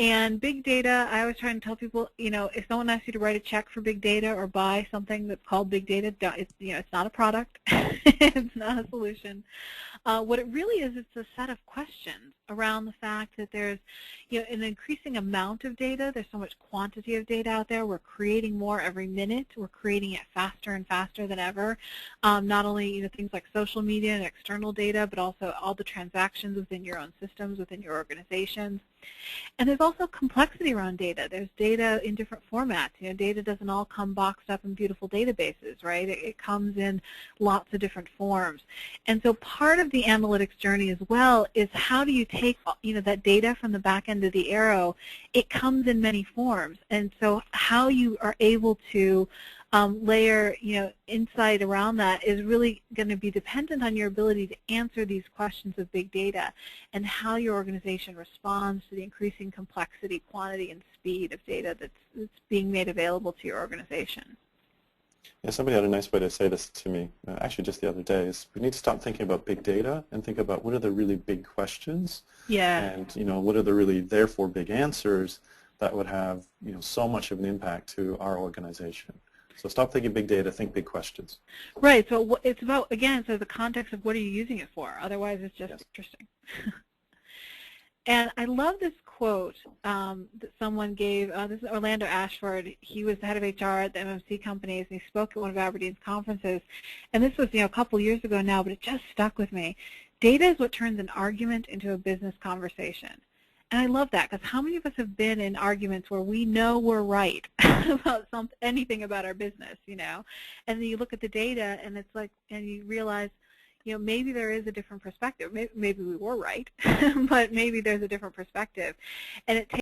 And big data, I always try and tell people, if someone asks you to write a check for big data or buy something that's called big data, it's not a product. It's not a solution. What it really is, it's a set of questions around the fact that there's an increasing amount of data. There's so much quantity of data out there. We're creating more every minute. We're creating it faster and faster than ever. Not only things like social media and external data, but also all the transactions within your own systems, within your organizations. And there's also complexity around data. There's data in different formats. Data doesn't all come boxed up in beautiful databases, right? It comes in lots of different forms. And so part of the analytics journey as well is how do you take that data from the back end of the arrow. It comes in many forms. And so how you are able to layer insight around that is really going to be dependent on your ability to answer these questions of big data and how your organization responds to the increasing complexity, quantity, and speed of data that's being made available to your organization. Yeah, somebody had a nice way to say this to me, actually just the other day, is we need to stop thinking about big data and think about what are the really big questions, and what are the really therefore big answers that would have so much of an impact to our organization. So stop thinking big data, think big questions. Right. So it's about, again, so the context of what are you using it for? Otherwise, it's just interesting. And I love this quote that someone gave. This is Orlando Ashford. He was the head of HR at the MMC companies, and he spoke at one of Aberdeen's conferences. And this was a couple years ago now, but it just stuck with me. Data is what turns an argument into a business conversation. And I love that, because how many of us have been in arguments where we know we're right about anything about our business, and then you look at the data and it's like, and you realize, maybe there is a different perspective. Maybe we were right, but maybe there's a different perspective. And it takes